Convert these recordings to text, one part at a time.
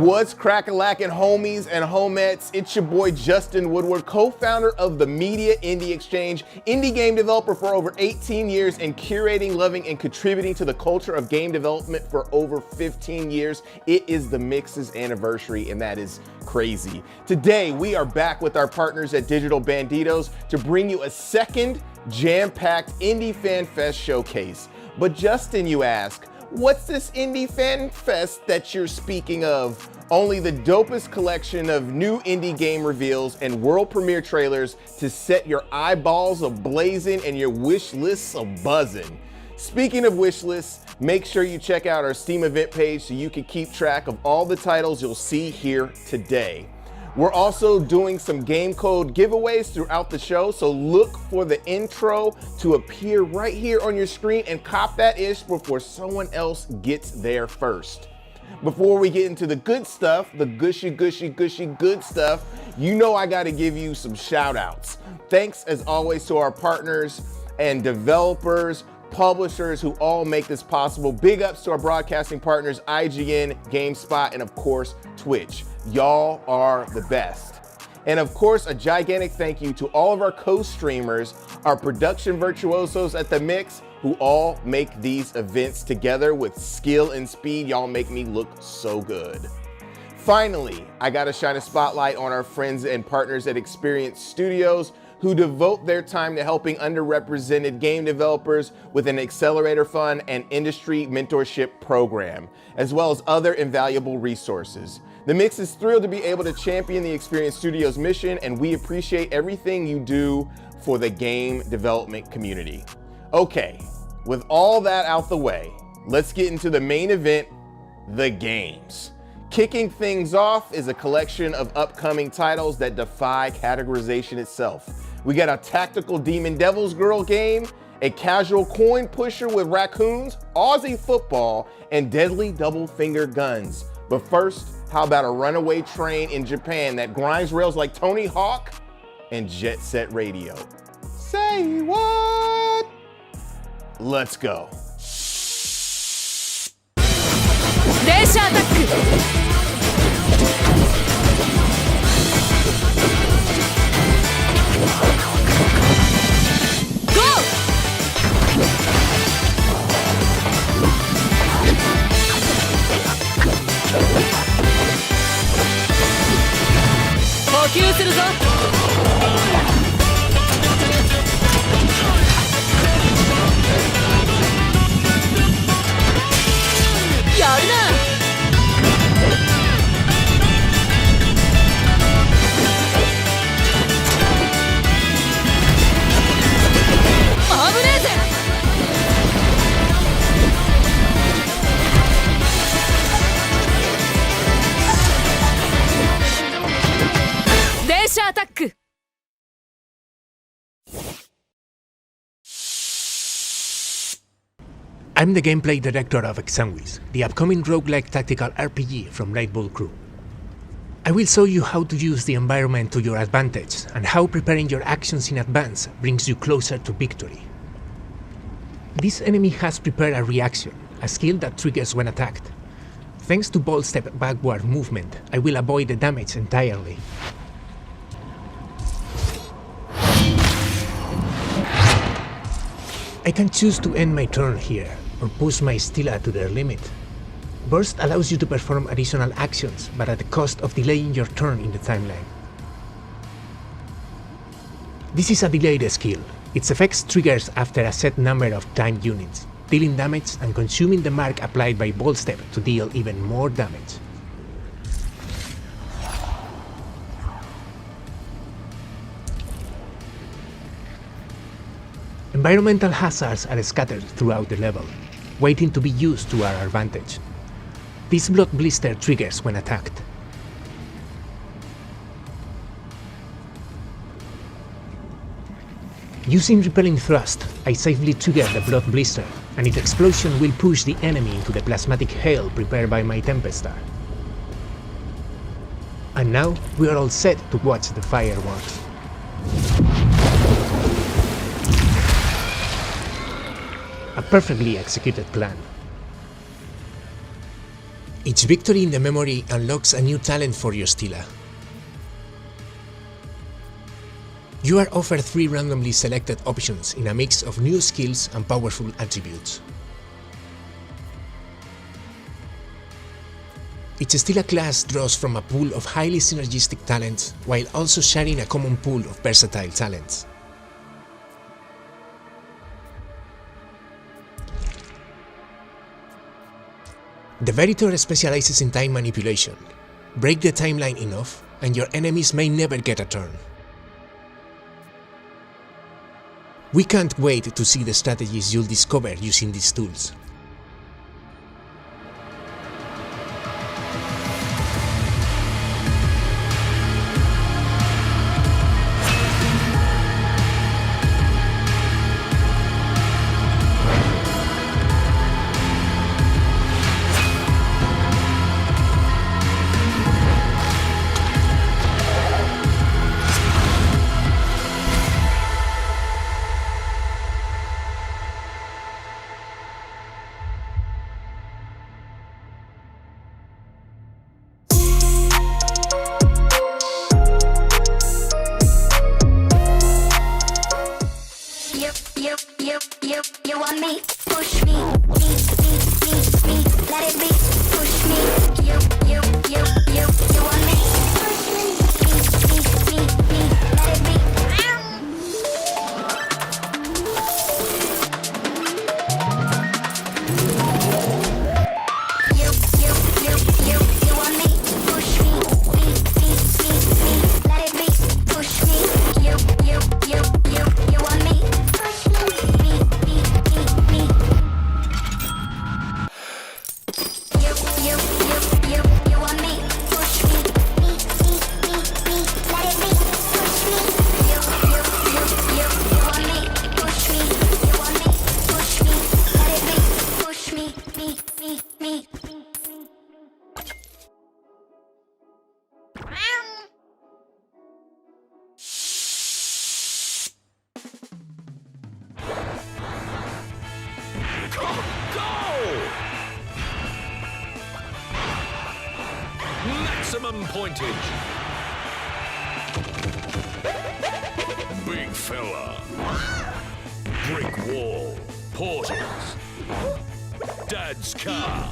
What's crackalackin' homies and homettes? It's your boy Justin Woodward, co-founder of the Media Indie Exchange, indie game developer for over 18 years and curating, loving, and contributing to the culture of game development for over 15 years. It is the Mix's anniversary, and that is crazy. Today, we are back with our partners at Digital Bandidos to bring you a second jam-packed Indie Fan Fest showcase. But Justin, you ask, what's this Indie Fan Fest that you're speaking of? Only the dopest collection of new indie game reveals and world premiere trailers to set your eyeballs a-blazing and your wish lists a-buzzing. Speaking of wish lists, make sure you check out our Steam event page so you can keep track of all the titles you'll see here today. We're also doing some game code giveaways throughout the show, so look for the intro to appear right here on your screen and cop that ish before someone else gets there first. Before we get into the good stuff, the gushy good stuff, you know I gotta give you some shout outs. Thanks as always to our partners and developers, publishers who all make this possible. Big ups to our broadcasting partners, IGN, GameSpot, and of course, Twitch. Y'all are the best. And of course, a gigantic thank you to all of our co-streamers, our production virtuosos at The Mix, who all make these events together with skill and speed. Y'all make me look so good. Finally, I gotta shine a spotlight on our friends and partners at Experience Studios, who devote their time to helping underrepresented game developers with an accelerator fund and industry mentorship program, as well as other invaluable resources. The Mix is thrilled to be able to champion the Experience Studios mission, and we appreciate everything you do for the game development community. Okay, with all that out the way, let's get into the main event, the games. Kicking things off is a collection of upcoming titles that defy categorization itself. We got a tactical Demon Devil's Girl game, a casual coin pusher with raccoons, Aussie football, and deadly double finger guns. But first, how about a runaway train in Japan that grinds rails like Tony Hawk and Jet Set Radio? Say what? Let's go. I'm the gameplay director of Exsanguis, the upcoming roguelike tactical RPG from Red Bull Crew. I will show you how to use the environment to your advantage and how preparing your actions in advance brings you closer to victory. This enemy has prepared a reaction, a skill that triggers when attacked. Thanks to ball step backward movement, I will avoid the damage entirely. I can choose to end my turn here, or push my Stila to their limit. Burst allows you to perform additional actions, but at the cost of delaying your turn in the timeline. This is a delayed skill. Its effects triggers after a set number of timed units, dealing damage and consuming the mark applied by Ball Step to deal even more damage. Environmental hazards are scattered throughout the level, waiting to be used to our advantage. This blood blister triggers when attacked. Using Repelling Thrust, I safely trigger the blood blister, and its explosion will push the enemy into the plasmatic hail prepared by my Tempestar. And now we are all set to watch the fireworks. A perfectly executed plan. Each victory in the memory unlocks a new talent for your Stila. You are offered 3 randomly selected options in a mix of new skills and powerful attributes. Each Stila class draws from a pool of highly synergistic talents, while also sharing a common pool of versatile talents. The Veritor specializes in time manipulation. Break the timeline enough, and your enemies may never get a turn. We can't wait to see the strategies you'll discover using these tools. You want me? Push me, let it be. Push me, you want me? Push me, let it be. You want me? Push me, let it be. Push me, you want me? Push me. You want me? Push me. Let it be. Push me. You want me? Push me. You want me? Push me. Let it be. Push me. Maximum pointage. Big fella. Brick wall. Portals. Dad's car.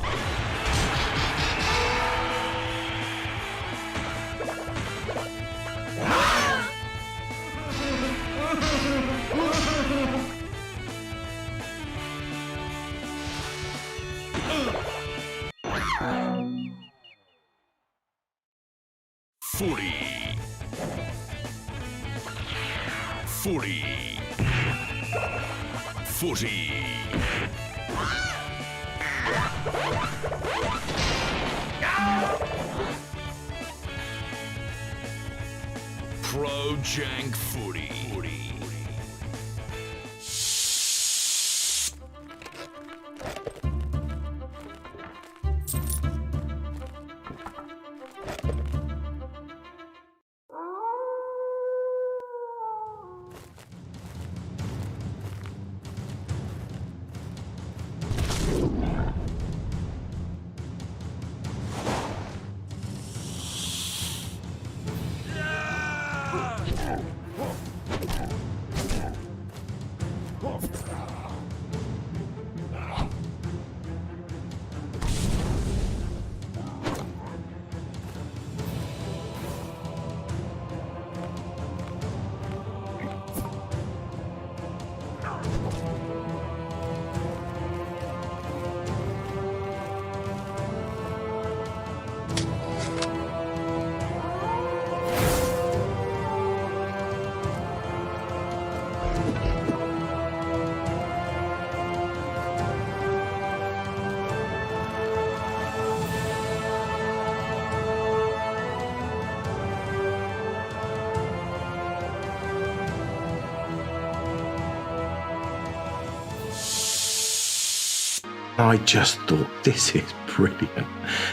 Footy. Pro Jank Footy. I just thought, this is brilliant.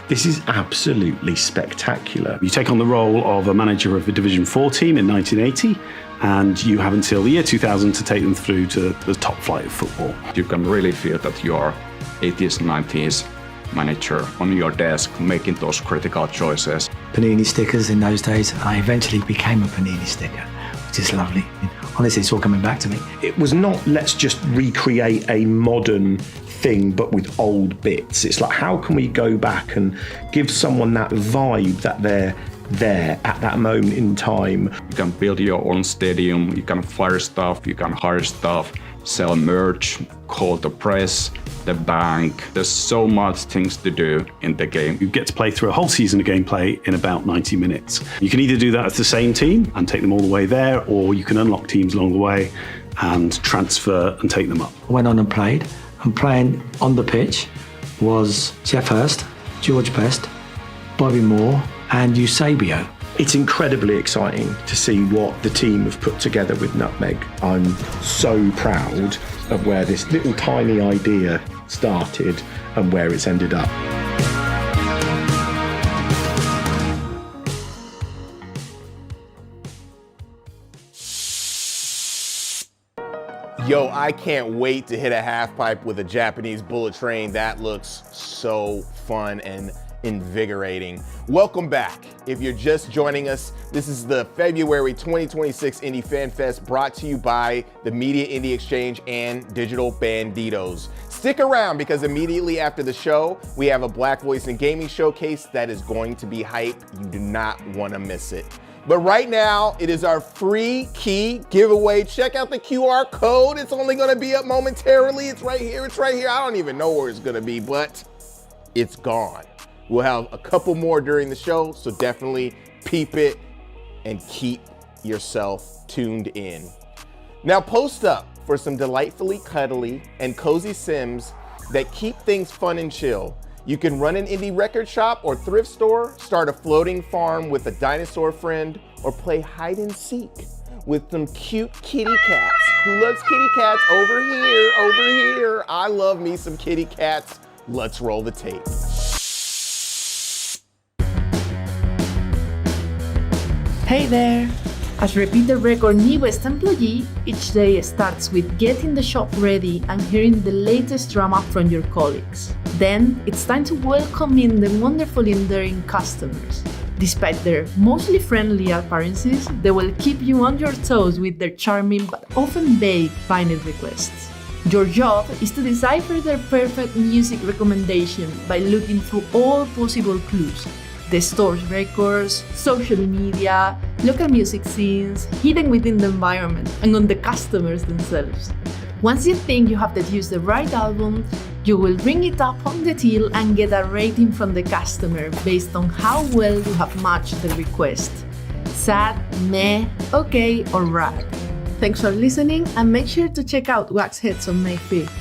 This is absolutely spectacular. You take on the role of a manager of a Division 4 team in 1980, and you have until the year 2000 to take them through to the top flight of football. You can really feel that you are 80s, 90s manager on your desk making those critical choices. Panini stickers in those days, I eventually became a Panini sticker, which is lovely. Honestly, it's all coming back to me. It was not, let's just recreate a modern thing but with old bits. It's like, how can we go back and give someone that vibe that they're there at that moment in time? You can build your own stadium, you can fire stuff, you can hire stuff, sell merch, call the press, the bank. There's so much things to do in the game. You get to play through a whole season of gameplay in about 90 minutes. You can either do that as the same team and take them all the way there, or you can unlock teams along the way and transfer and take them up. I went on and played, and playing on the pitch was Jeff Hurst, George Best, Bobby Moore, and Eusebio. It's incredibly exciting to see what the team have put together with Nutmeg. I'm so proud of where this little tiny idea started and where it's ended up. Yo, I can't wait to hit a half pipe with a Japanese bullet train. That looks so fun and invigorating. Welcome back. If you're just joining us, this is the February 2026 Indie Fan Fest brought to you by the Media Indie Exchange and Digital Bandidos. Stick around because immediately after the show, we have a Black Voice in Gaming showcase that is going to be hype. You do not want to miss it. But right now, it is our free key giveaway. Check out the QR code. It's only gonna be up momentarily. It's right here, it's right here. I don't even know where it's gonna be, but it's gone. We'll have a couple more during the show, so definitely peep it and keep yourself tuned in. Now post up for some delightfully cuddly and cozy sims that keep things fun and chill. You can run an indie record shop or thrift store, start a floating farm with a dinosaur friend, or play hide and seek with some cute kitty cats. Who loves kitty cats? Over here, over here. I love me some kitty cats. Let's roll the tape. Hey there! As Repeat the Record newest employee, each day starts with getting the shop ready and hearing the latest drama from your colleagues. Then, it's time to welcome in the wonderful endearing customers. Despite their mostly friendly appearances, they will keep you on your toes with their charming but often vague vinyl requests. Your job is to decipher their perfect music recommendation by looking through all possible clues. The store's records, social media, local music scenes, hidden within the environment, and on the customers themselves. Once you think you have deduced the right album, you will ring it up on the till and get a rating from the customer based on how well you have matched the request. Sad, meh, okay, or rad. Thanks for listening, and make sure to check out Wax Heads on May 5th.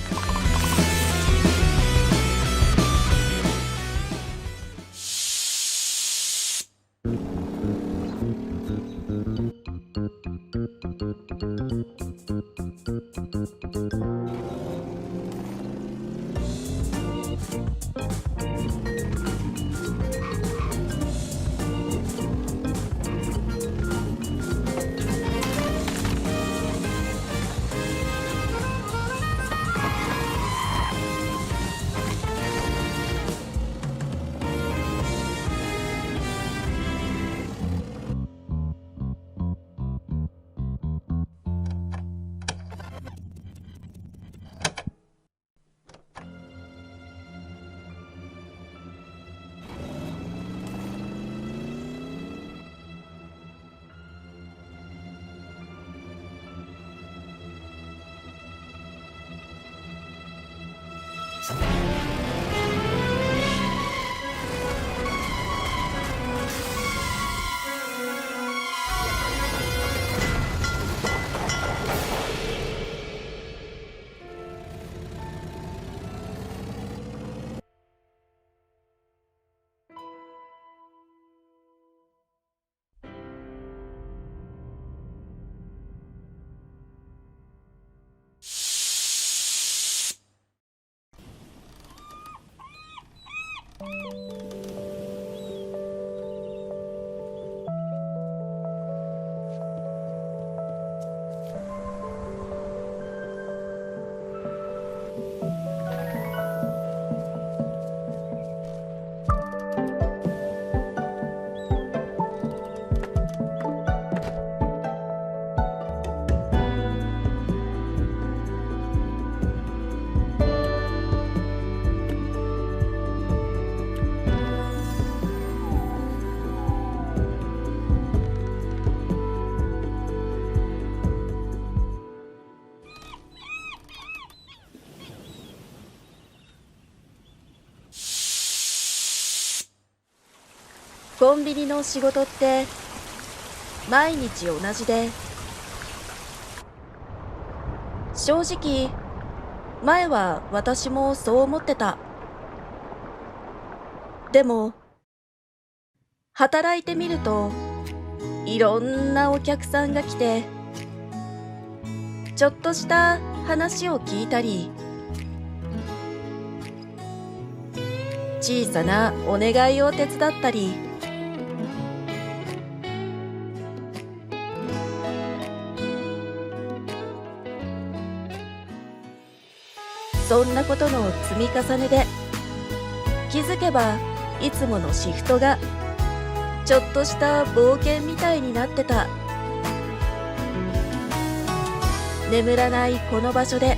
コンビニの仕事って毎日同じで、正直前は私もそう思ってた。でも働いてみるといろんなお客さんが来て、ちょっとした話を聞いたり、小さなお願いを手伝ったり、そんなことの積み重ねで、気づけばいつものシフトがちょっとした冒険みたいになってた。眠らないこの場所で、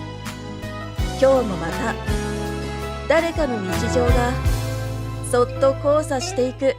今日もまた誰かの日常がそっと交差していく。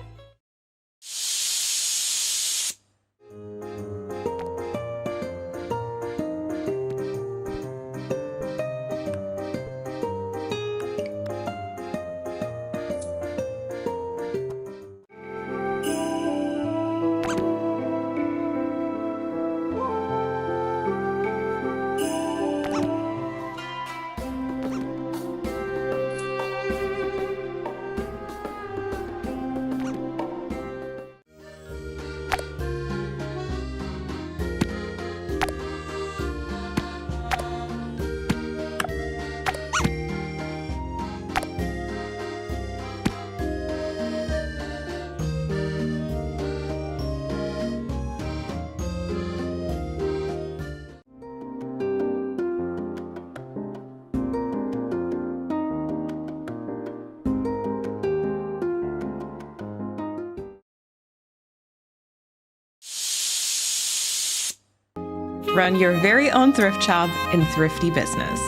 Run your very own thrift shop in Thrifty Business.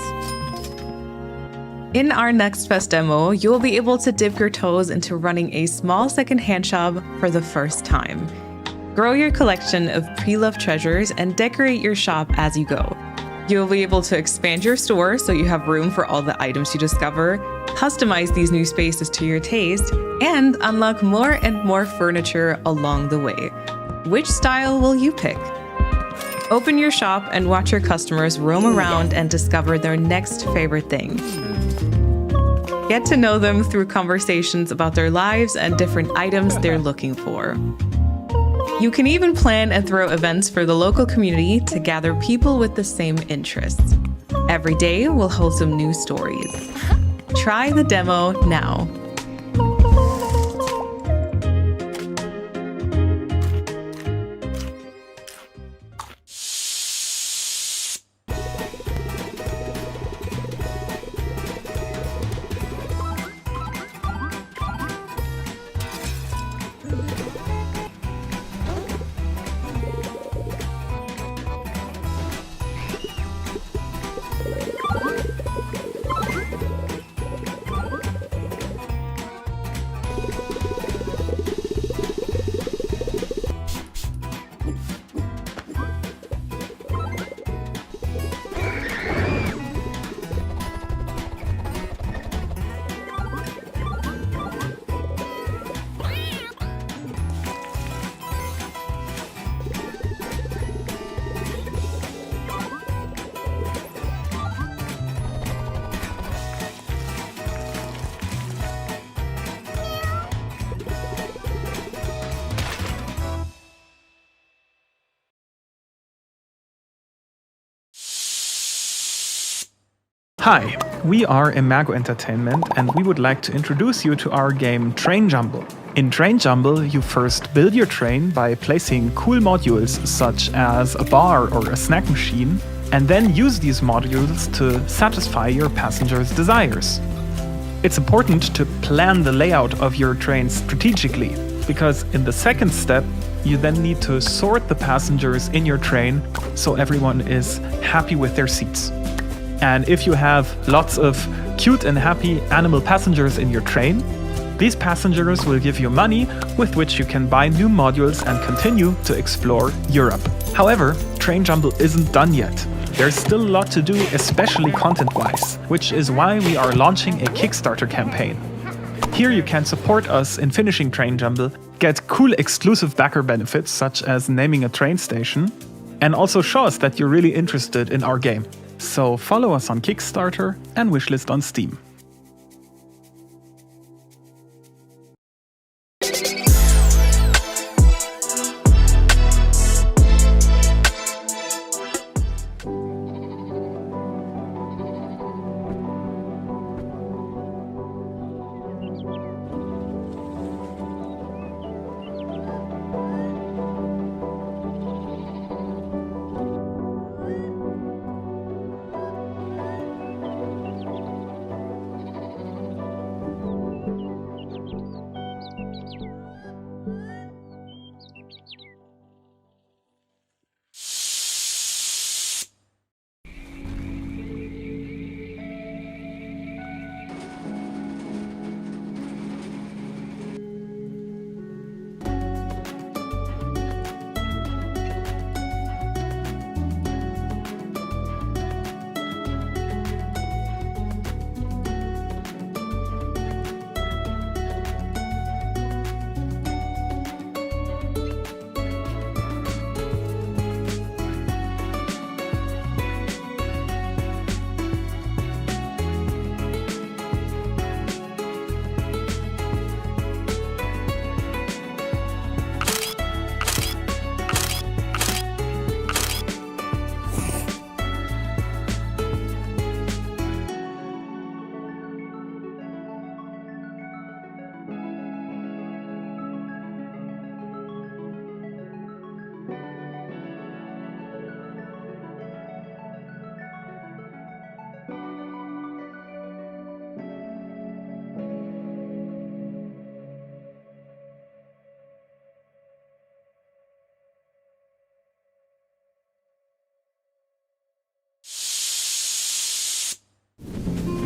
In our Next Fest demo, you will be able to dip your toes into running a small secondhand shop for the first time. Grow your collection of pre-loved treasures and decorate your shop as you go. You'll be able to expand your store so you have room for all the items you discover, customize these new spaces to your taste, and unlock more and more furniture along the way. Which style will you pick? Open your shop and watch your customers roam around and discover their next favorite thing. Get to know them through conversations about their lives and different items they're looking for. You can even plan and throw events for the local community to gather people with the same interests. Every day will hold some new stories. Try the demo now. Hi, we are Imago Entertainment and we would like to introduce you to our game Train Jumble. In Train Jumble, you first build your train by placing cool modules such as a bar or a snack machine, and then use these modules to satisfy your passengers' desires. It's important to plan the layout of your train strategically, because in the second step, you then need to sort the passengers in your train so everyone is happy with their seats. And if you have lots of cute and happy animal passengers in your train, these passengers will give you money with which you can buy new modules and continue to explore Europe. However, Train Jumble isn't done yet. There's still a lot to do, especially content-wise, which is why we are launching a Kickstarter campaign. Here you can support us in finishing Train Jumble, get cool exclusive backer benefits such as naming a train station, and also show us that you're really interested in our game. So follow us on Kickstarter and wishlist on Steam.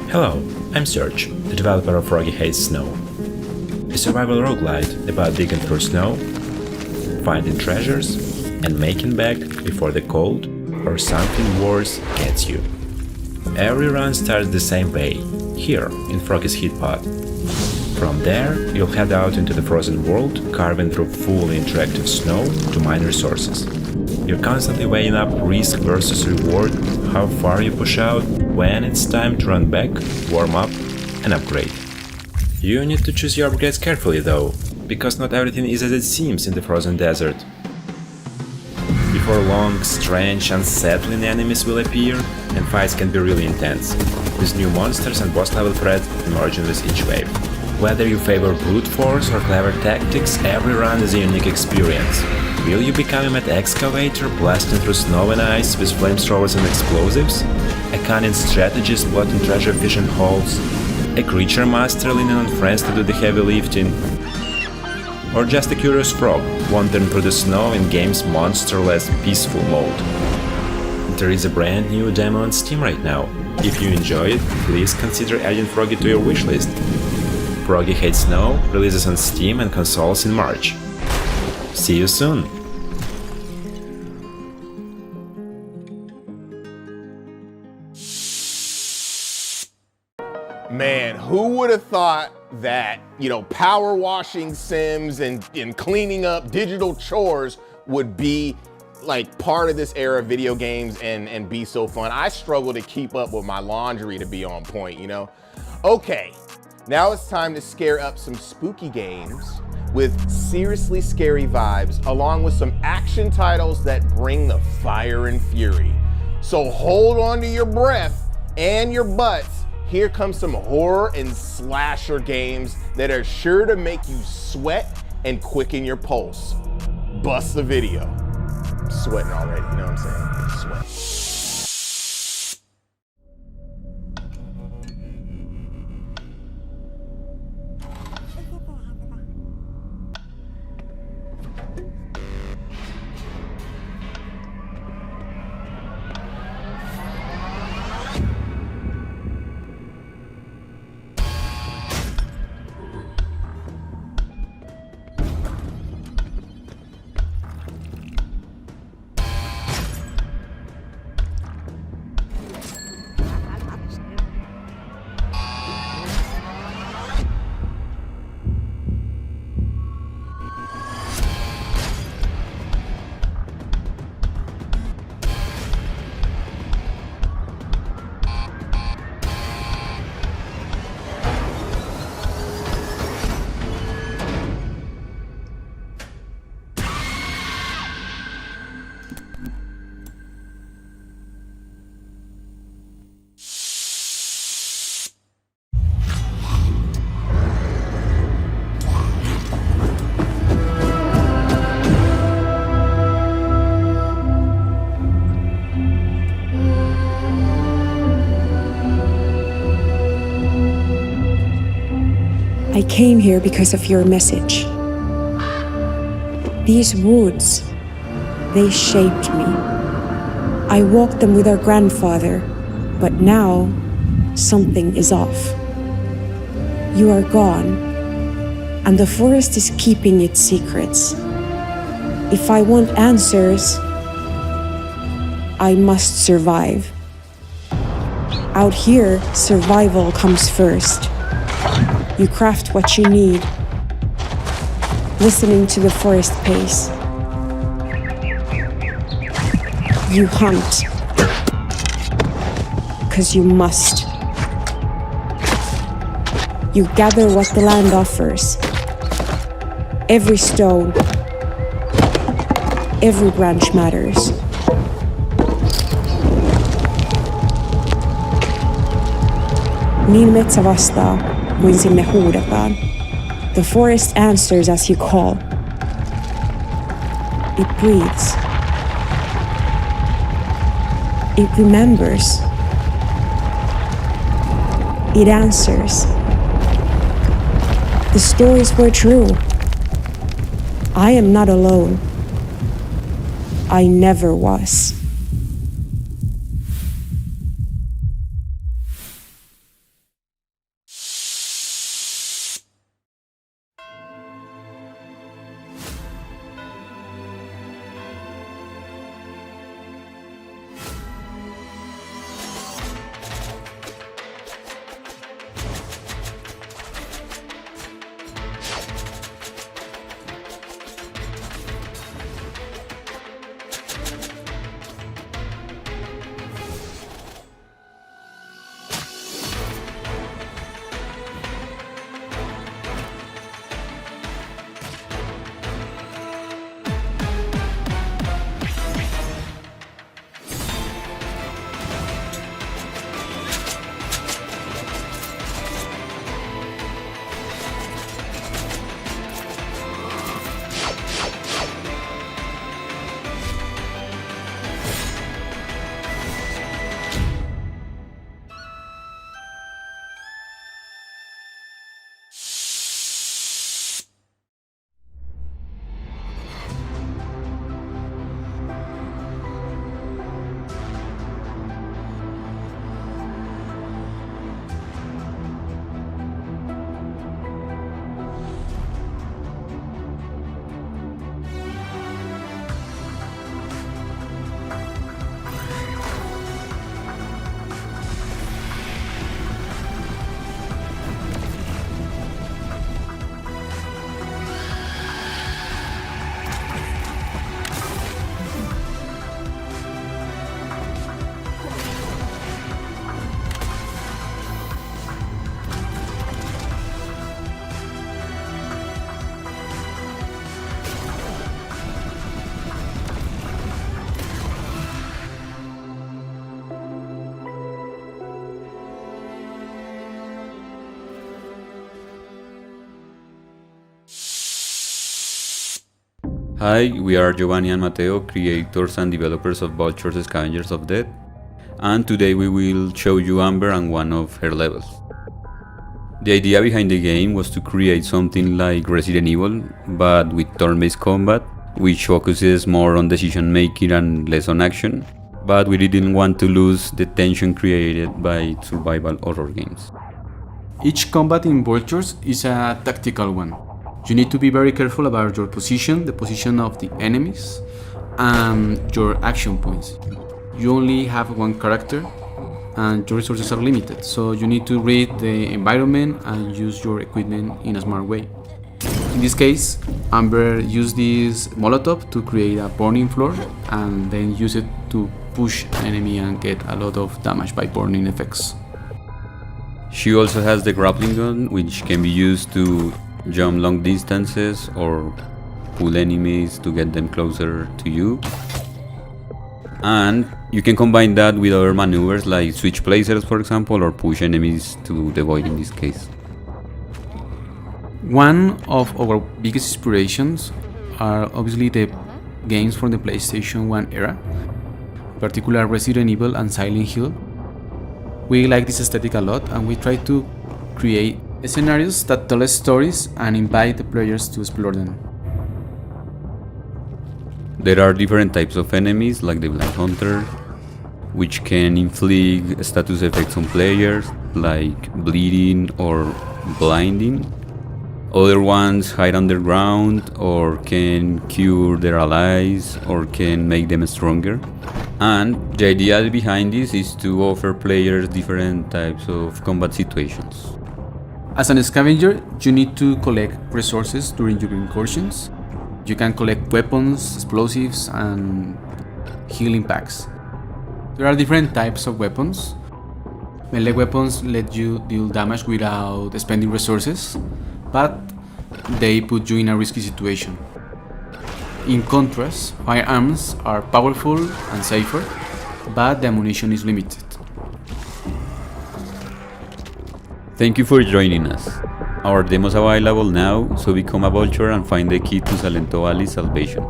Hello, I'm Serge, the developer of Froggy Hates Snow. A survival roguelite about digging through snow, finding treasures, and making back before the cold or something worse gets you. Every run starts the same way, here in Froggy's heat pod. From there, you'll head out into the frozen world, carving through fully interactive snow to mine resources. You're constantly weighing up risk versus reward, how far you push out, when it's time to run back, warm up, and upgrade. You need to choose your upgrades carefully though, because not everything is as it seems in the frozen desert. Before long, strange, unsettling enemies will appear, and fights can be really intense, with new monsters and boss level threats emerging with each wave. Whether you favor brute force or clever tactics, every run is a unique experience. Will you become a mad excavator, blasting through snow and ice with flamethrowers and explosives? A cunning strategist plotting treasure fishing holes? A creature master leaning on friends to do the heavy lifting? Or just a curious frog, wandering through the snow in game's monsterless, peaceful mode? There is a brand new demo on Steam right now. If you enjoy it, please consider adding Froggy to your wishlist. Froggy Hates Snow releases on Steam and consoles in March. See you soon! Man, who would have thought that, power washing Sims and cleaning up digital chores would be like part of this era of video games and be so fun. I struggle to keep up with my laundry to be on point, Okay, now it's time to scare up some spooky games with seriously scary vibes, along with some action titles that bring the fire and fury. So hold on to your breath and your butts. Here comes some horror and slasher games that are sure to make you sweat and quicken your pulse. Bust the video. I'm sweating already, you know what I'm saying? Sweat. I came here because of your message. These woods, they shaped me. I walked them with our grandfather, but now something is off. You are gone, and the forest is keeping its secrets. If I want answers, I must survive. Out here, survival comes first. You craft what you need, listening to the forest pace. You hunt, 'cause you must. You gather what the land offers. Every stone, every branch matters. Niin metsä vastaa, kuin sinne huudetaan. The forest answers as you call. It breathes. It remembers. It answers. The stories were true. I am not alone. I never was. Hi, we are Giovanni and Matteo, creators and developers of Vultures, Scavengers of Death, and today we will show you Amber and one of her levels. The idea behind the game was to create something like Resident Evil, but with turn-based combat, which focuses more on decision making and less on action, but we didn't want to lose the tension created by survival horror games. Each combat in Vultures is a tactical one. You need to be very careful about your position, the position of the enemies, and your action points. You only have one character and your resources are limited, so you need to read the environment and use your equipment in a smart way. In this case, Amber used this Molotov to create a burning floor and then use it to push an enemy and get a lot of damage by burning effects. She also has the grappling gun, which can be used to jump long distances or pull enemies to get them closer to you. And you can combine that with other maneuvers like switch places, for example, or push enemies to the void in this case. One of our biggest inspirations are obviously the games from the PlayStation 1 era, in particular Resident Evil and Silent Hill. We like this aesthetic a lot and we try to create Scenarios that tell stories and invite the players to explore them. There are different types of enemies, like the Blind Hunter, which can inflict status effects on players, like bleeding or blinding. Other ones hide underground or can cure their allies or can make them stronger. And the idea behind this is to offer players different types of combat situations. As an scavenger, you need to collect resources during your incursions. You can collect weapons, explosives, and healing packs. There are different types of weapons. Melee weapons let you deal damage without spending resources, but they put you in a risky situation. In contrast, firearms are powerful and safer, but the ammunition is limited. Thank you for joining us. Our demo is available now, so become a vulture and find the key to Salento Valley's salvation.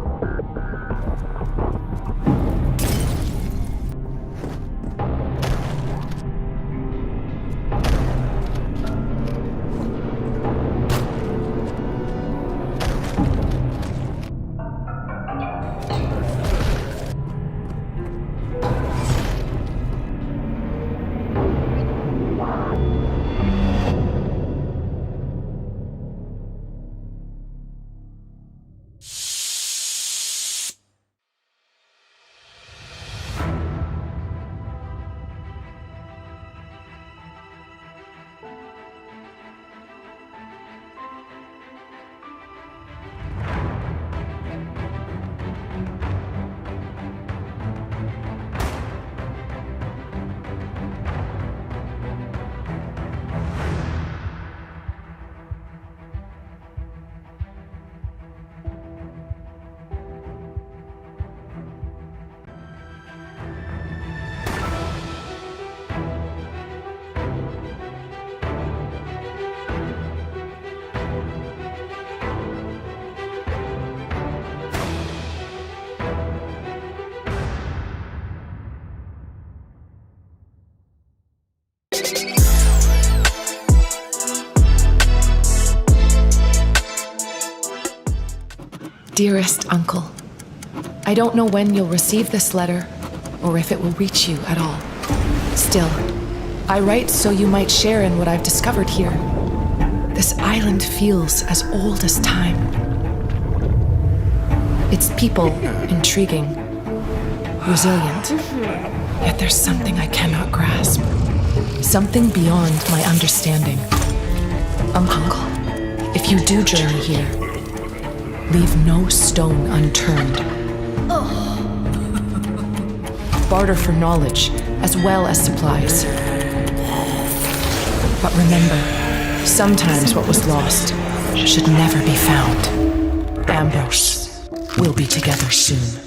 Dearest Uncle, I don't know when you'll receive this letter, or if it will reach you at all. Still, I write so you might share in what I've discovered here. This island feels as old as time. Its people intriguing, resilient, yet there's something I cannot grasp. Something beyond my understanding. Uncle, if you do journey here, leave no stone unturned. Barter for knowledge as well as supplies. But remember, sometimes what was lost should never be found. Ambrose, we'll be together soon.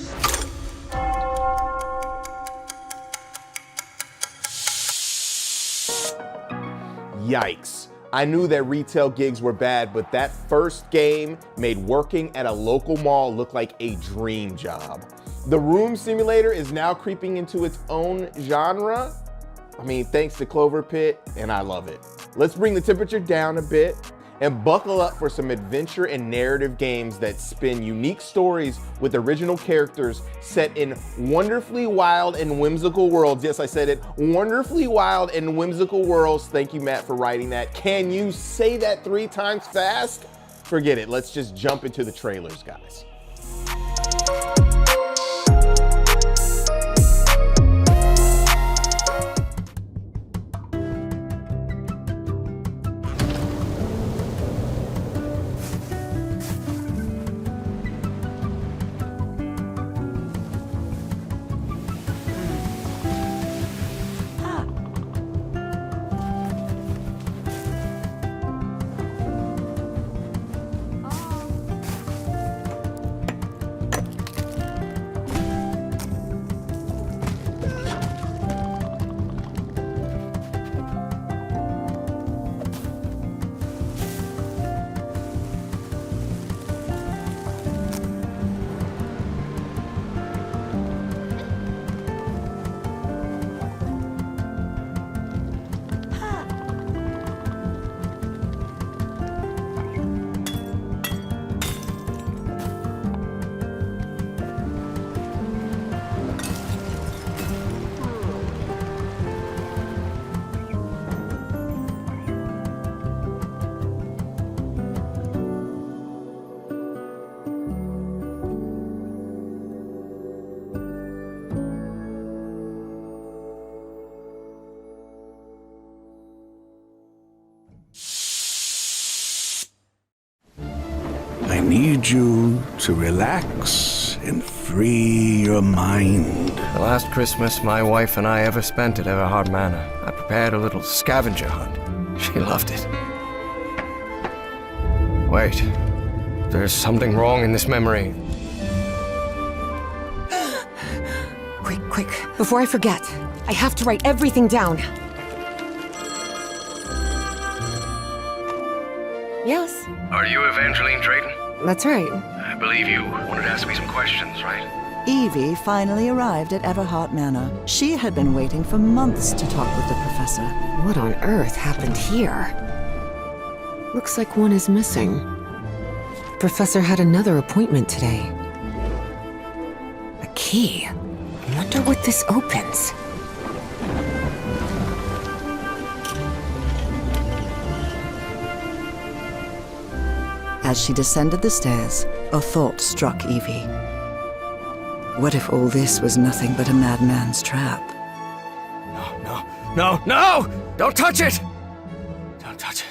Yikes. I knew that retail gigs were bad, but that first game made working at a local mall look like a dream job. The room simulator is now creeping into its own genre. I mean, thanks to Clover Pit, and I love it. Let's bring the temperature down a bit and buckle up for some adventure and narrative games that spin unique stories with original characters set in wonderfully wild and whimsical worlds. Yes, I said it, wonderfully wild and whimsical worlds. Thank you, Matt, for writing that. Can you say that 3 times fast? Forget it, let's just jump into the trailers, guys. need you to relax and free your mind. The last Christmas my wife and I ever spent at Everhard Manor, I prepared a little scavenger hunt. She loved it. Wait, there's something wrong in this memory. Quick, before I forget. I have to write everything down. Yes? Are you Evangeline Drayton? That's right. I believe you wanted to ask me some questions, right? Evie finally arrived at Everhard Manor. She had been waiting for months to talk with the professor. What on earth happened here? Looks like one is missing. Professor had another appointment today. A key. I wonder what this opens. As she descended the stairs, a thought struck Evie. What if all this was nothing but a madman's trap? No! Don't touch it! Don't touch it.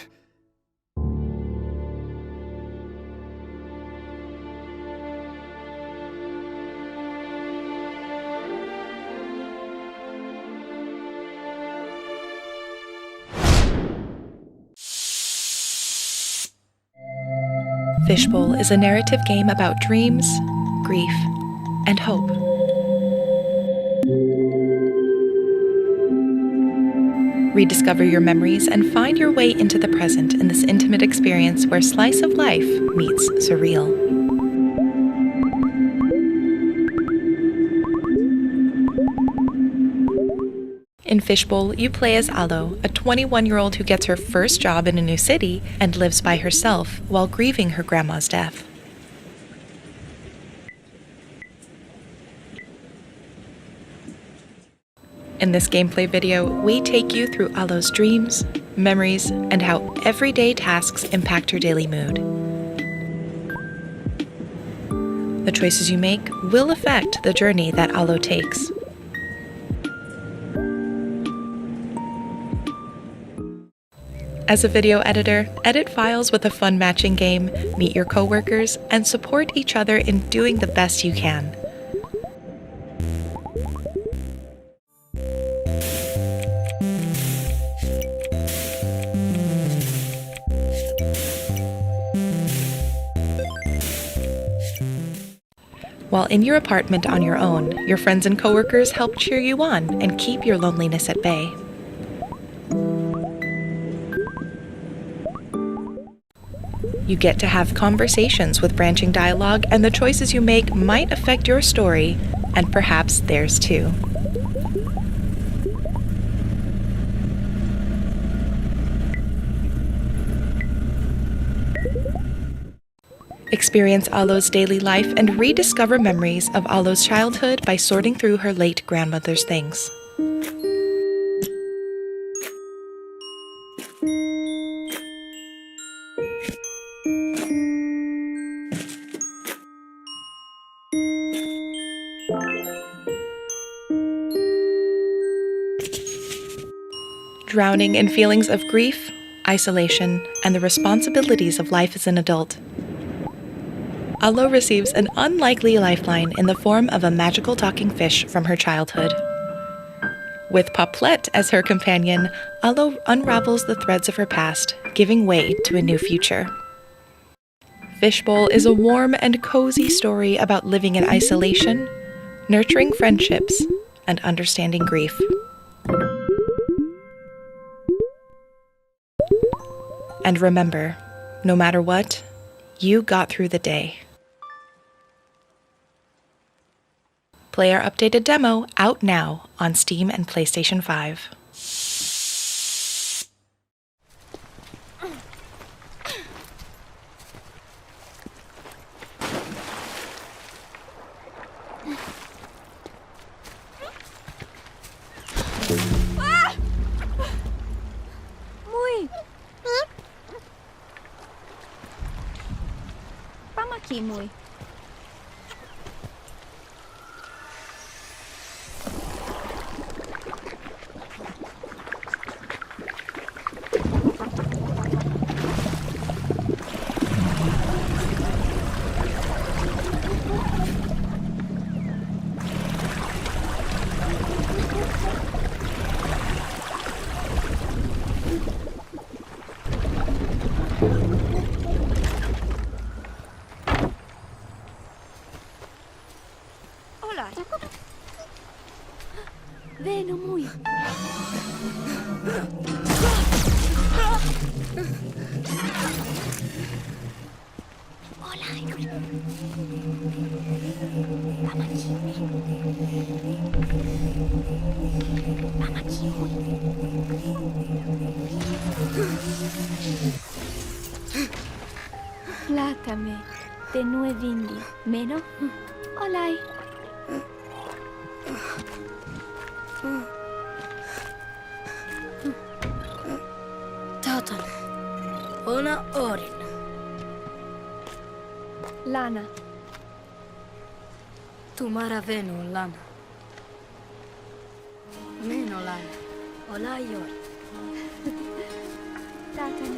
Fishbowl is a narrative game about dreams, grief, and hope. Rediscover your memories and find your way into the present in this intimate experience where slice of life meets surreal. In Fishbowl, you play as Alo, a 21-year-old who gets her first job in a new city and lives by herself while grieving her grandma's death. In this gameplay video, we take you through Alo's dreams, memories, and how everyday tasks impact her daily mood. The choices you make will affect the journey that Alo takes. As a video editor, edit files with a fun matching game, meet your coworkers, and support each other in doing the best you can. While in your apartment on your own, your friends and coworkers help cheer you on and keep your loneliness at bay. You get to have conversations with branching dialogue, and the choices you make might affect your story, and perhaps theirs too. Experience Alo's daily life and rediscover memories of Alo's childhood by sorting through her late grandmother's things. Drowning in feelings of grief, isolation, and the responsibilities of life as an adult. Alo receives an unlikely lifeline in the form of a magical talking fish from her childhood. With Poplet as her companion, Alo unravels the threads of her past, giving way to a new future. Fishbowl is a warm and cozy story about living in isolation, nurturing friendships, and understanding grief. And remember, no matter what, you got through the day. Play our updated demo out now on Steam and PlayStation 5. Muy. Plátame, de nuevindi, meno? Olaj. Tatan. Ona orin. Lana. Tumara venu, Lana. Meno Lana. Olaj yor. Tatan.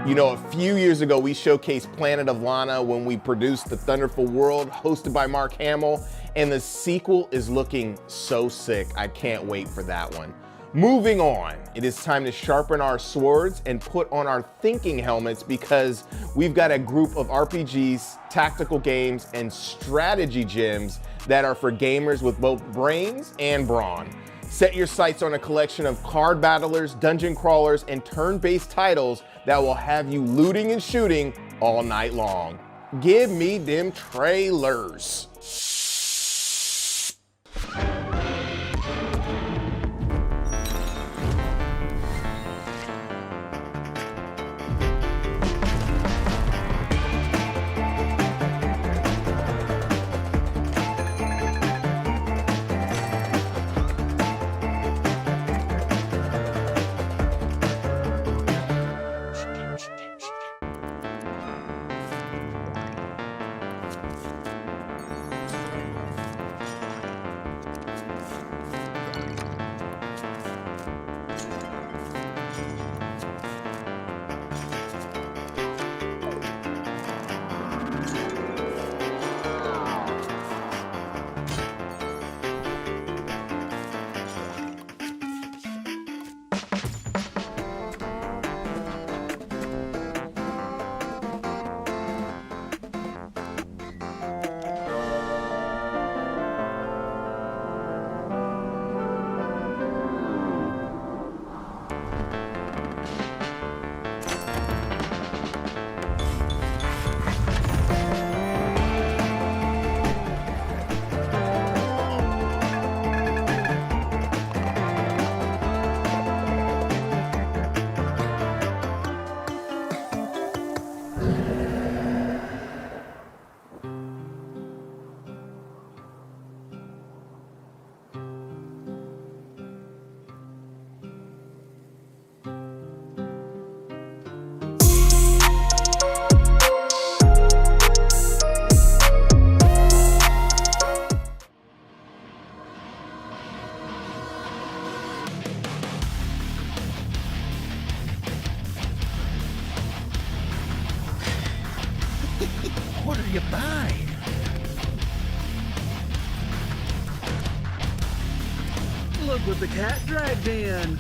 You know, a few years ago, we showcased Planet of Lana when we produced The Thunderful World, hosted by Mark Hamill, and the sequel is looking so sick. I can't wait for that one. Moving on, it is time to sharpen our swords and put on our thinking helmets because we've got a group of RPGs, tactical games, and strategy gems that are for gamers with both brains and brawn. Set your sights on a collection of card battlers, dungeon crawlers, and turn-based titles that will have you looting and shooting all night long. Give me them trailers. What are you buying? Look what the cat dragged in.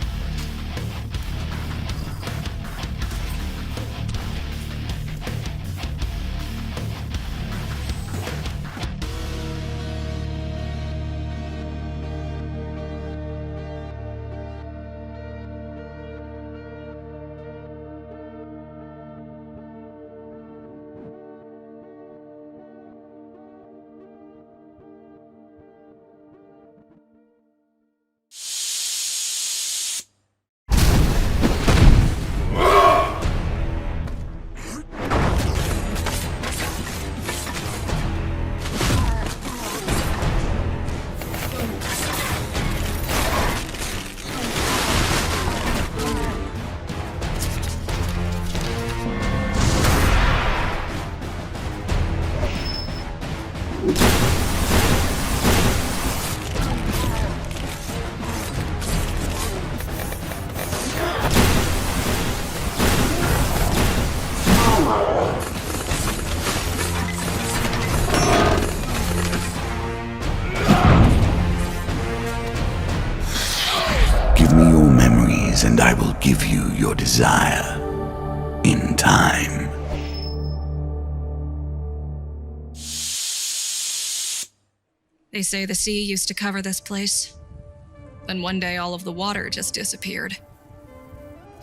And I will give you your desire in time. They say the sea used to cover this place. Then one day all of the water just disappeared.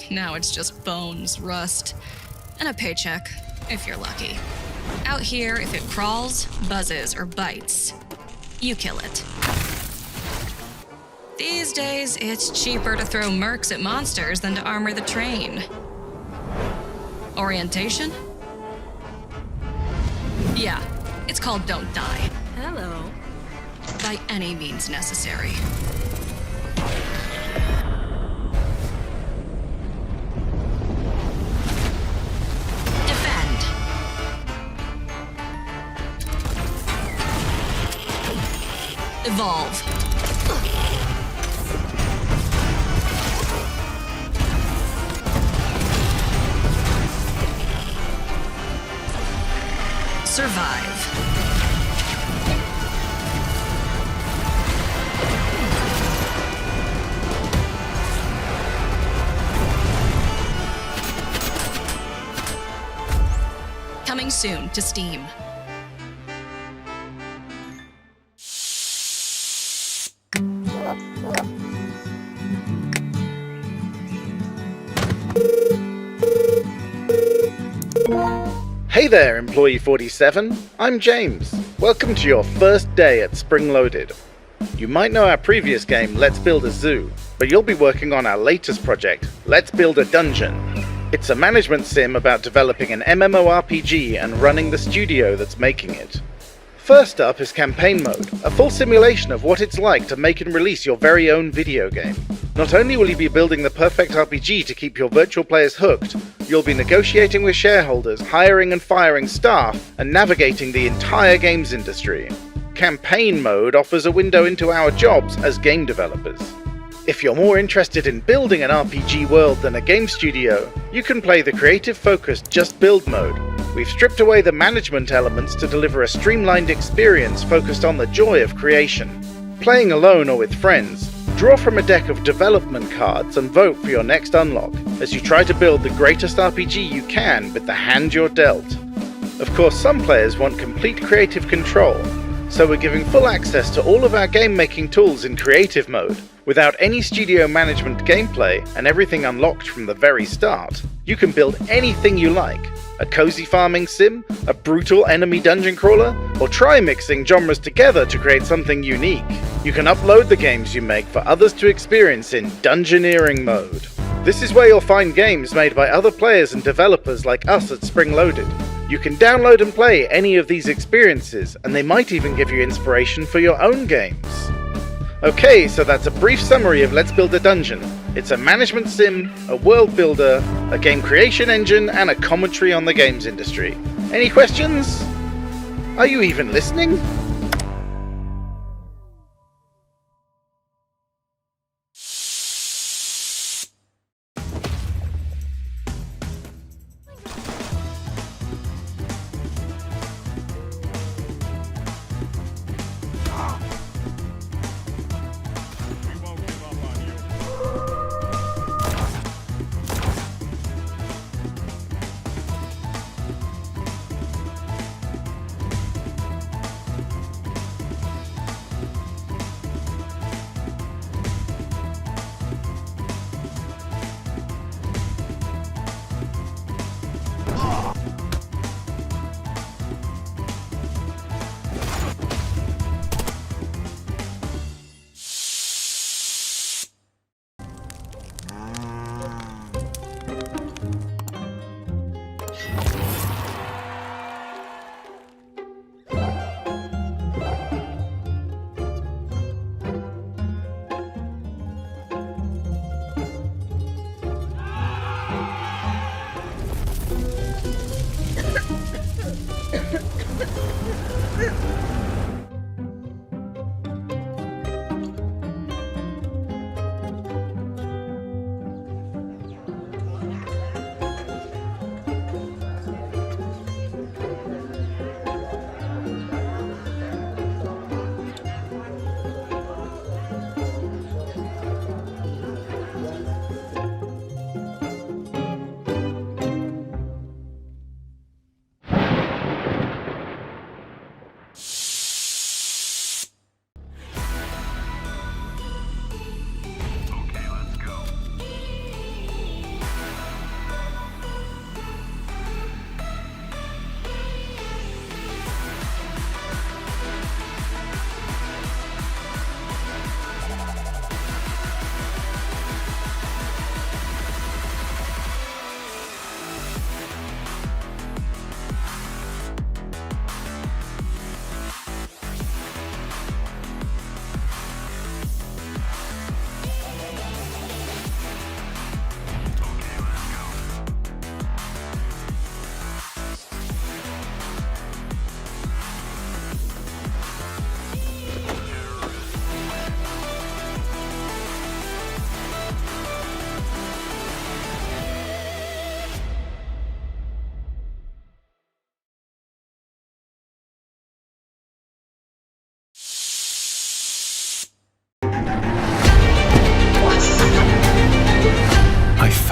Now it's just bones, rust, and a paycheck, if you're lucky. Out here, if it crawls, buzzes, or bites, you kill it. These days, it's cheaper to throw mercs at monsters than to armor the train. Orientation? Yeah, it's called Don't Die. Hello. By any means necessary. Defend. Evolve. survive. Coming soon to Steam. Hey there, Employee 47. I'm James. Welcome to your first day at Spring Loaded. You might know our previous game, Let's Build a Zoo, but you'll be working on our latest project, Let's Build a Dungeon. It's a management sim about developing an MMORPG and running the studio that's making it. First up is Campaign Mode, a full simulation of what it's like to make and release your very own video game. Not only will you be building the perfect RPG to keep your virtual players hooked, you'll be negotiating with shareholders, hiring and firing staff, and navigating the entire games industry. Campaign Mode offers a window into our jobs as game developers. If you're more interested in building an RPG world than a game studio, you can play the creative-focused Just Build mode. We've stripped away the management elements to deliver a streamlined experience focused on the joy of creation. Playing alone or with friends, draw from a deck of development cards and vote for your next unlock as you try to build the greatest RPG you can with the hand you're dealt. Of course, some players want complete creative control, so we're giving full access to all of our game-making tools in creative mode, without any studio management gameplay and everything unlocked from the very start. You can build anything you like. A cozy farming sim, a brutal enemy dungeon crawler, or try mixing genres together to create something unique. You can upload the games you make for others to experience in Dungeoneering mode. This is where you'll find games made by other players and developers like us at Spring Loaded. You can download and play any of these experiences, and they might even give you inspiration for your own games. Okay, so that's a brief summary of Let's Build a Dungeon. It's a management sim, a world builder, a game creation engine, and a commentary on the games industry. Any questions? Are you even listening?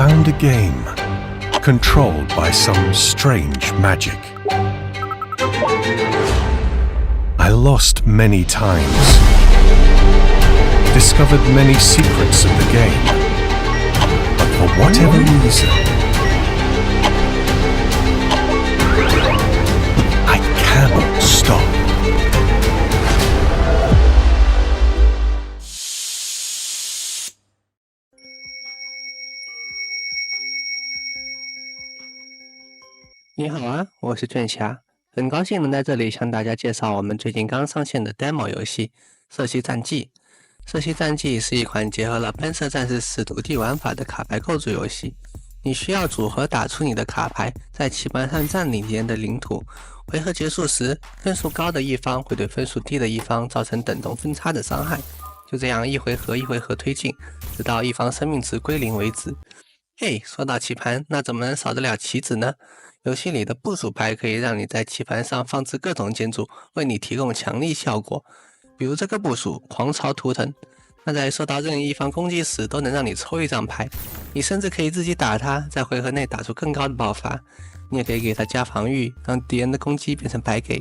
found a game controlled by some strange magic. I lost many times, discovered many secrets of the game, but for whatever reason, I cannot stop.你好啊，我是卷侠，很高兴能在这里向大家介绍我们最近刚上线的 demo 游戏《瑟西战记》。《瑟西战记》是一款结合了喷射战士使徒地玩法的卡牌构筑游戏。你需要组合打出你的卡牌，在棋盘上占领敌人的领土。回合结束时，分数高的一方会对分数低的一方造成等同分差的伤害。就这样一回合一回合推进，直到一方生命值归零为止。嘿，说到棋盘，那怎么能少得了棋子呢？游戏里的部署牌可以让你在棋盘上放置各种建筑，为你提供强力效果。比如这个部署狂潮图腾，那在受到任意一方攻击时都能让你抽一张牌，你甚至可以自己打它，在回合内打出更高的爆发。你也可以给它加防御，让敌人的攻击变成白给，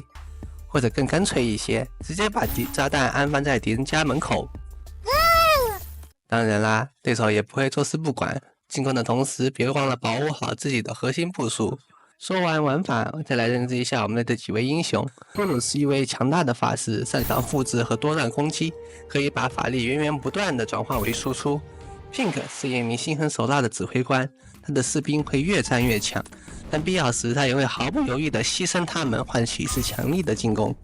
或者更干脆一些，直接把炸弹安放在敌人家门口。当然啦，对手也不会坐视不管，进攻的同时别忘了保护好自己的核心部署。说完玩法，再来认知一下我们的几位英雄。布鲁是一位强大的法师，擅长复制和多段攻击，可以把法力源源不断地转化为输出。Pink 是一名心狠手辣的指挥官，他的士兵会越战越强，但必要时他也会毫不犹豫地牺牲他们，换取一次强力的进攻。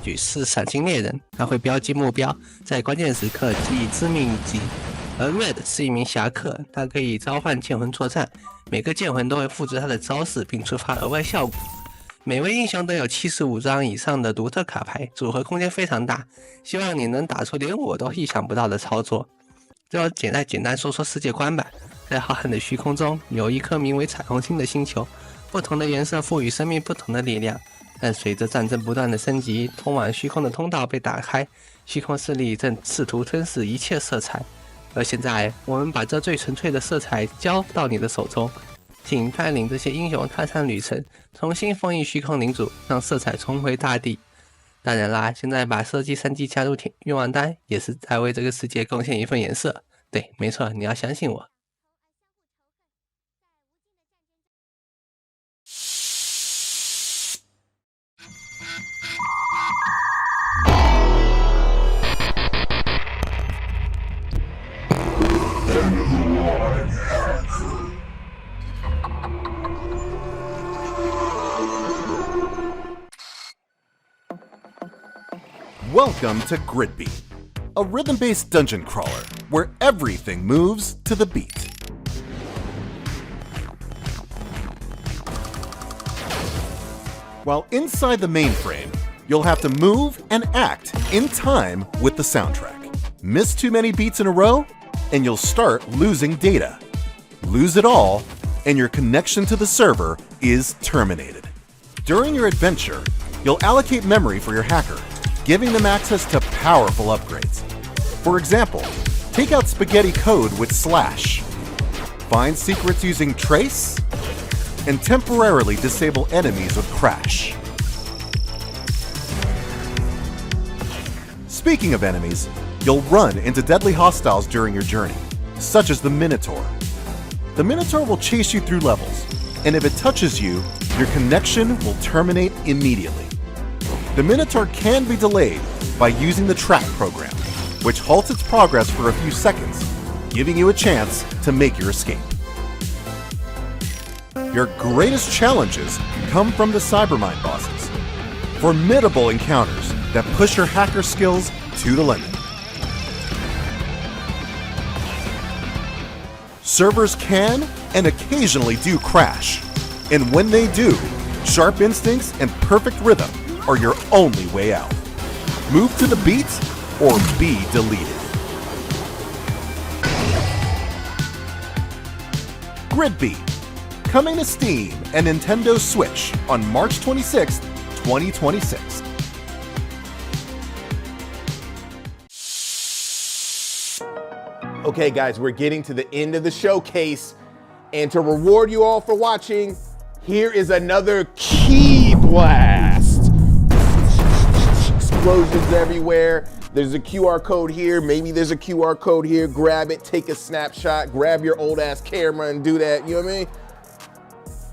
举是赏金猎人，他会标记目标，在关键时刻给予致命一击。而 Red 是一名侠客，他可以召唤剑魂作战，每个剑魂都会复制他的招式并触发额外效果。每位英雄都有75张以上的独特卡牌，组合空间非常大，希望你能打出连我都意想不到的操作。就简单说说世界观吧。在浩瀚的虚空中，有一颗名为彩虹星的星球，不同的颜色赋予生命不同的力量。但随着战争不断的升级，通往虚空的通道被打开，虚空势力正试图吞噬一切色彩。而现在，我们把这最纯粹的色彩交到你的手中，请带领这些英雄踏上旅程，重新封印虚空领主，让色彩重回大地。当然啦，现在把设计3G 加入愿望单，也是在为这个世界贡献一份颜色。对，没错，你要相信我。Welcome to Gridbeat, a rhythm-based dungeon crawler where everything moves to the beat. While inside the mainframe, you'll have to move and act in time with the soundtrack. Miss too many beats in a row, and you'll start losing data. Lose it all, and your connection to the server is terminated. During your adventure, you'll allocate memory for your hacker, giving them access to powerful upgrades. For example, take out spaghetti code with slash, find secrets using trace, and temporarily disable enemies with crash. Speaking of enemies, you'll run into deadly hostiles during your journey, such as the Minotaur. The Minotaur will chase you through levels, and if it touches you, your connection will terminate immediately. The Minotaur can be delayed by using the track program, which halts its progress for a few seconds, giving you a chance to make your escape. Your greatest challenges come from the Cybermind bosses, formidable encounters that push your hacker skills to the limit. Servers can and occasionally do crash, and when they do, sharp instincts and perfect rhythm are your only way out. Move to the beat or be deleted. Gridbeat, coming to Steam and Nintendo Switch on March 26, 2026. Okay guys, we're getting to the end of the showcase. And to reward you all for watching, here is another key blast. Explosions everywhere. There's a QR code here. Maybe there's a QR code here. Grab it, take a snapshot, grab your old ass camera and do that. You know what I mean?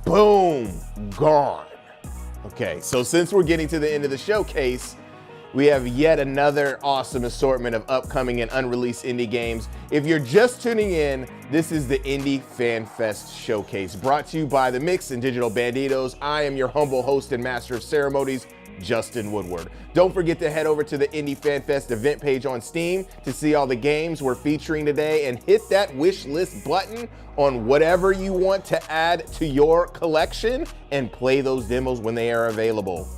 Boom, gone. Okay, so since we're getting to the end of the showcase, we have yet another awesome assortment of upcoming and unreleased indie games. If you're just tuning in, this is the Indie Fan Fest Showcase, brought to you by The Mix and Digital Bandidos. I am your humble host and master of ceremonies, Justin Woodward. Don't forget to head over to the Indie Fan Fest event page on Steam to see all the games we're featuring today, and hit that wish list button on whatever you want to add to your collection and play those demos when they are available.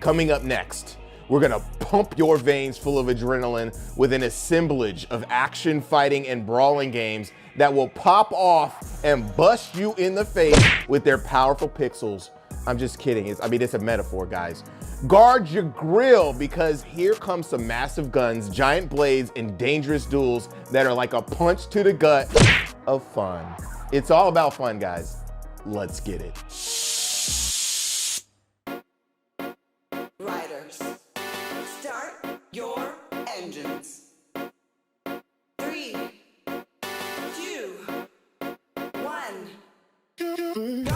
Coming up next, we're gonna pump your veins full of adrenaline with an assemblage of action, fighting, and brawling games that will pop off and bust you in the face with their powerful pixels. I'm just kidding. It's a metaphor, guys. Guard your grill, because here comes some massive guns, giant blades, and dangerous duels that are like a punch to the gut of fun. It's all about fun, guys. Let's get it. Riders, start your engines. 3, 2, 1, go!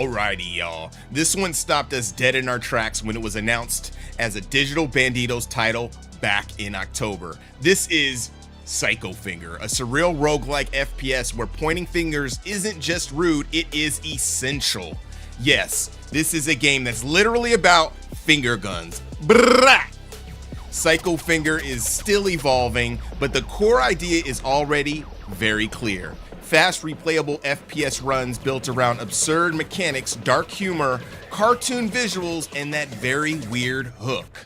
Alrighty, y'all. This one stopped us dead in our tracks when it was announced as a Digital Bandidos title back in October. This is Psycho Finger, a surreal roguelike FPS where pointing fingers isn't just rude, it is essential. Yes, this is a game that's literally about finger guns. Brrrah! Psycho Finger is still evolving, but the core idea is already very clear. Fast, replayable FPS runs built around absurd mechanics, dark humor, cartoon visuals, and that very weird hook.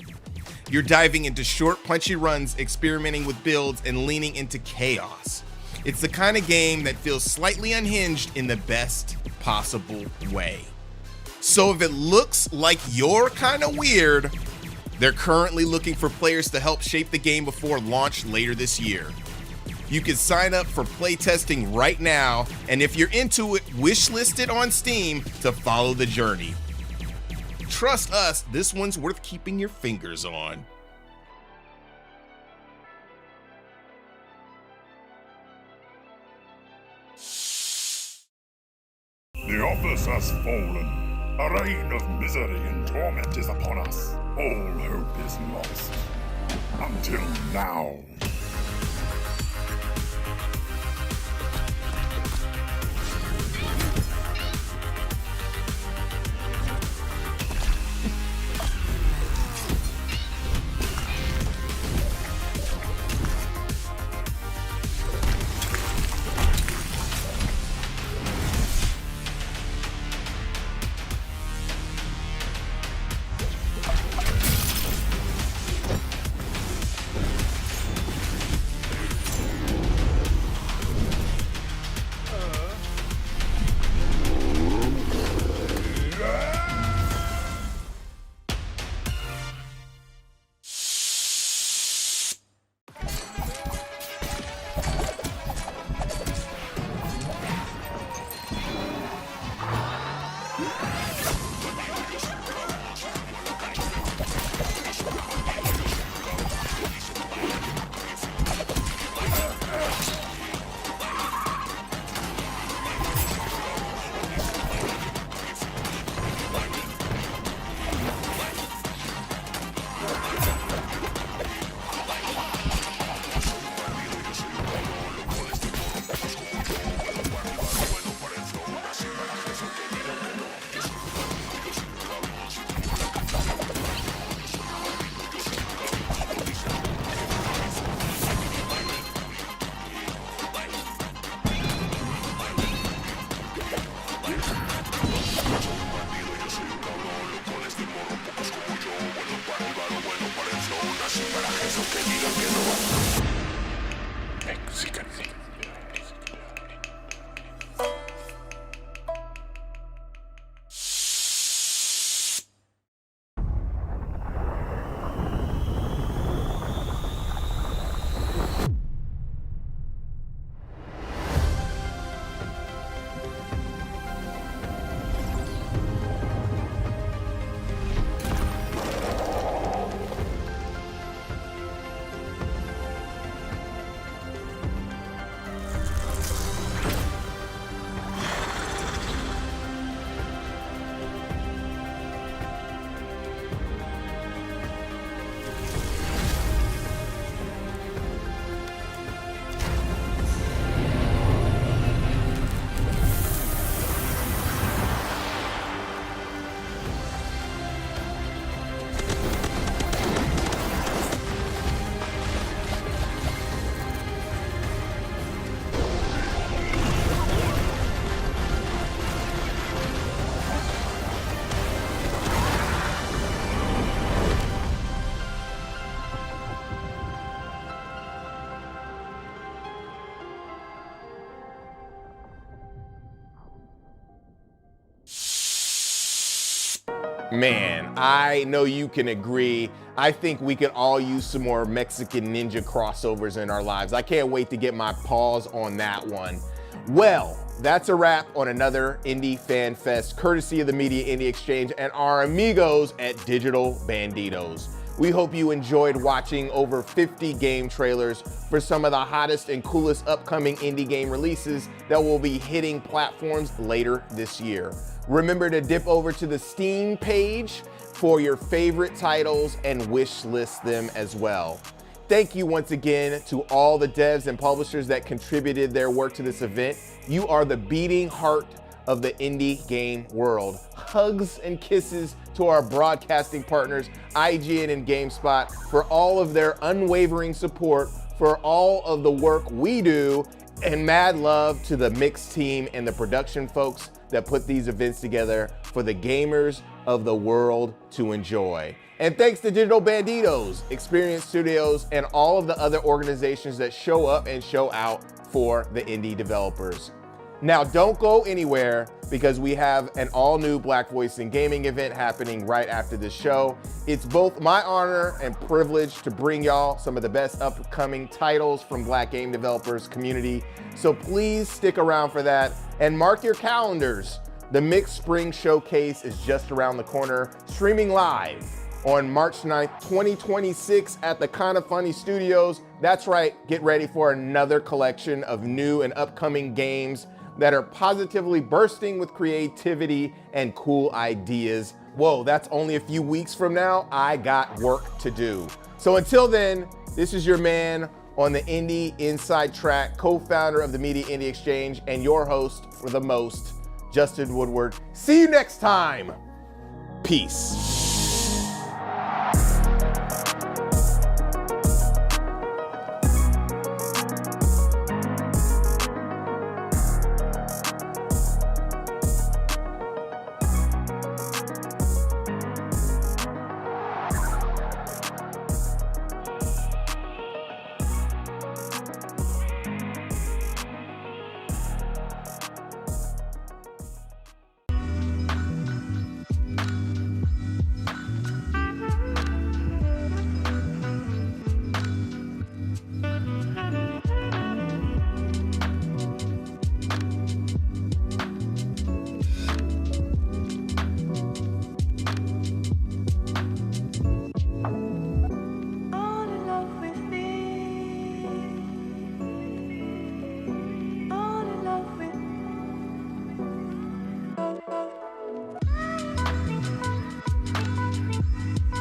You're diving into short, punchy runs, experimenting with builds, and leaning into chaos. It's the kind of game that feels slightly unhinged in the best possible way. So if it looks like you're kind of weird, they're currently looking for players to help shape the game before launch later this year. You can sign up for playtesting right now, and if you're into it, wishlist it on Steam to follow the journey. Trust us, this one's worth keeping your fingers on. The office has fallen. A reign of misery and torment is upon us. All hope is lost. Until now. Man, I know you can agree. I think we could all use some more Mexican ninja crossovers in our lives. I can't wait to get my paws on that one. Well, that's a wrap on another Indie Fan Fest, courtesy of the Media Indie Exchange and our amigos at Digital Bandidos. We hope you enjoyed watching over 50 game trailers for some of the hottest and coolest upcoming indie game releases that will be hitting platforms later this year. Remember to dip over to the Steam page for your favorite titles and wish list them as well. Thank you once again to all the devs and publishers that contributed their work to this event. You are the beating heart of the indie game world. Hugs and kisses to our broadcasting partners, IGN and GameSpot, for all of their unwavering support for all of the work we do, and mad love to the mix team and the production folks that put these events together for the gamers of the world to enjoy. And thanks to Digital Bandidos, Experience Studios, and all of the other organizations that show up and show out for the indie developers. Now don't go anywhere, because we have an all-new Black Voice in Gaming event happening right after this show. It's both my honor and privilege to bring y'all some of the best upcoming titles from Black game developers community. So please stick around for that and mark your calendars. The Mixed Spring Showcase is just around the corner, streaming live on March 9th, 2026 at the Kinda Funny Studios. That's right, get ready for another collection of new and upcoming games that are positively bursting with creativity and cool ideas. Whoa, that's only a few weeks from now. I got work to do. So until then, this is your man on the Indie Inside Track, co-founder of the Media Indie Exchange, and your host for the most, Justin Woodward. See you next time. Peace.